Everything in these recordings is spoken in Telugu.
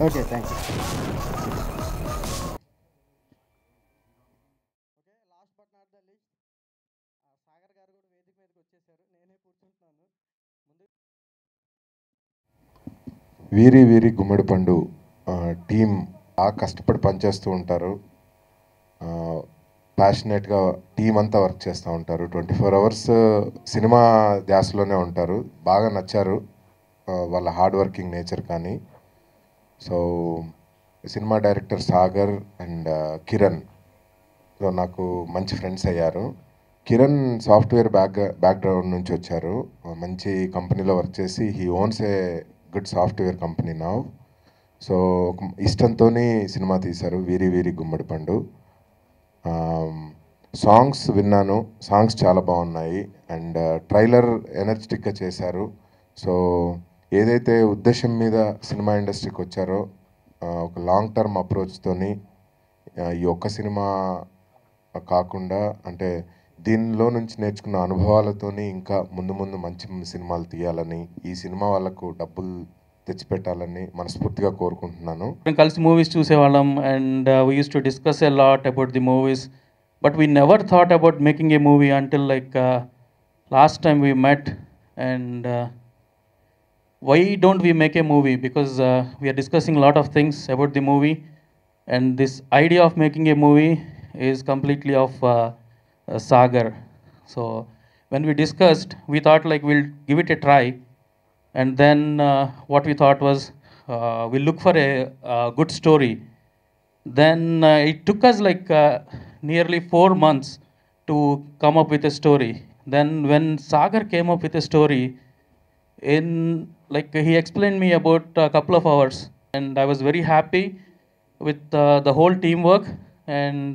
Okay, thank you. Last but not the least, Sagar గారు కూడా వేదిక మీదకి వచ్చేసారు. నేనే కూర్చుంటున్నాను ముందు. వీరి వీరి గుమ్మడి పండు టీం బాగా కష్టపడి పనిచేస్తూ ఉంటారు. ప్యాషనేట్గా టీం అంతా వర్క్ చేస్తూ ఉంటారు. 24 hours సినిమా ధ్యాసలోనే ఉంటారు. బాగా నచ్చారు వాళ్ళ హార్డ్ వర్కింగ్ నేచర్. కానీ so cinema director Sagar and Kiran so నాకు మంచి ఫ్రెండ్స్ అయ్యారు. కిరణ్ సాఫ్ట్వేర్ బ్యాక్గ్రౌండ్ నుంచి వచ్చారు. మంచి కంపెనీలో వర్క్ చేసి he ones a good software company now. So ఇష్టంతో సినిమా తీశారు వీరి వీరి గుమ్మడి పండు. సాంగ్స్ విన్నాను, సాంగ్స్ చాలా బాగున్నాయి. అండ్ ట్రైలర్ ఎనర్జెటిక్గా చేశారు. సో ఏదైతే ఉద్దేశం మీద సినిమా ఇండస్ట్రీకి వచ్చారో ఒక లాంగ్ టర్మ్ అప్రోచ్తోని ఈ ఒక్క సినిమా కాకుండా అంటే దీనిలో నుంచి నేర్చుకున్న అనుభవాలతోని ఇంకా ముందు ముందు మంచి సినిమాలు తీయాలని, ఈ సినిమా వాళ్ళకు డబ్బులు తెచ్చిపెట్టాలని మనస్ఫూర్తిగా కోరుకుంటున్నాను. కలిసి మూవీస్ చూసేవాళ్ళం and we use to discuss a lot about the movies, but we never thought about making a movie until like last time we met. And why don't we make a movie? Because we are discussing a lot of things about the movie, and this idea of making a movie is completely of Sagar. So when we discussed, we thought like we'll give it a try, and then what we thought was we'll look for a good story. Then it took us like nearly 4 months to come up with a story. Then when Sagar came up with a story, in like he explained me about a couple of hours, and I was very happy with the whole teamwork. And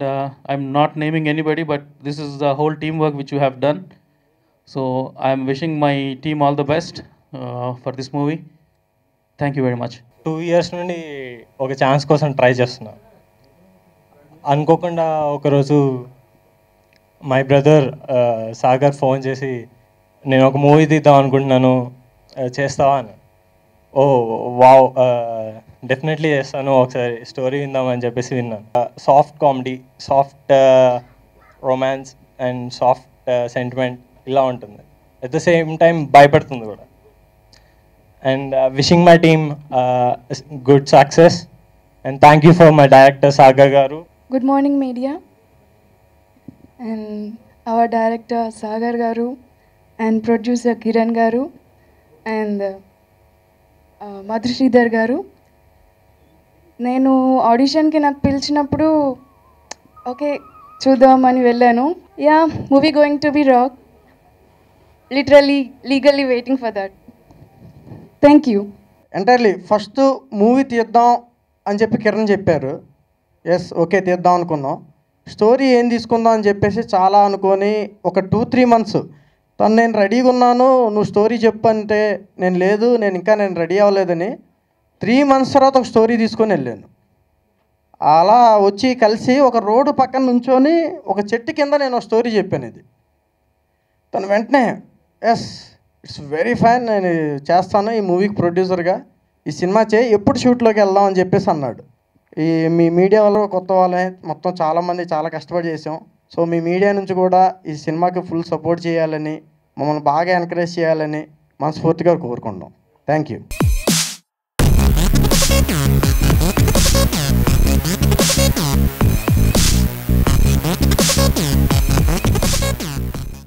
I'm not naming anybody, but this is the whole teamwork which you have done. So I'm wishing my team all the best for this movie. Thank you very much. 2 years నుండి ఒక ఛాన్స్ కోసం ట్రై చేస్తున్నా. అనుకోకుండా ఒకరోజు మై బ్రదర్ సాగర్ ఫోన్ చేసి నేను ఒక మూవీ తీద్దాం అనుకుంటున్నాను, చేస్తావా అని. ఓ వావ్, డెఫినెట్లీ చేస్తాను, ఒకసారి స్టోరీ విందామని చెప్పేసి విన్నాను. Soft comedy, soft romance and soft sentiment ఇలా ఉంటుంది. అట్ ద సేమ్ టైం భయపడుతుంది కూడా. And wishing my team good success and thank you for my director Sagar గారు. Good morning media and our director Sagar garu and producer Kiran garu and Madhusridhar garu. నేను ఆడిషన్కి నాకు పిలిచినప్పుడు ఓకే చూద్దామని వెళ్ళాను. Yeah, movie going to be rock, literally legally waiting for that. Thank you. Entirely first movie తీద్దాం అని చెప్పి కిరణ్ చెప్పారు. ఎస్, ఓకే తీద్దాం అనుకున్నాం. స్టోరీ ఏం తీసుకుందాం అని చెప్పేసి చాలా అనుకొని ఒక 2-3 months తను నేను రెడీగా ఉన్నాను, నువ్వు స్టోరీ చెప్పు అంటే నేను లేదు, నేను రెడీ అవ్వలేదని 3 months తర్వాత ఒక స్టోరీ తీసుకొని వెళ్ళాను. అలా వచ్చి కలిసి ఒక రోడ్డు పక్కన నుంచొని ఒక చెట్టు కింద నేను ఒక స్టోరీ చెప్పాను. ఇది తను వెంటనే ఎస్ ఇట్స్ వెరీ ఫైన్, నేను చేస్తాను, ఈ మూవీకి ప్రొడ్యూసర్గా ఈ సినిమా చేయి, ఎప్పుడు షూట్లోకి వెళ్దాం అని చెప్పేసి అన్నాడు. ఈ మీ మీడియా వాళ్ళు కొత్త వాళ్ళే మొత్తం చాలామంది చాలా కష్టపడి చేసాం. సో మీ మీడియా నుంచి కూడా ఈ సినిమాకి ఫుల్ సపోర్ట్ చేయాలని, మమ్మల్ని బాగా ఎంకరేజ్ చేయాలని మనస్ఫూర్తిగా కోరుకుంటాం. Thank you.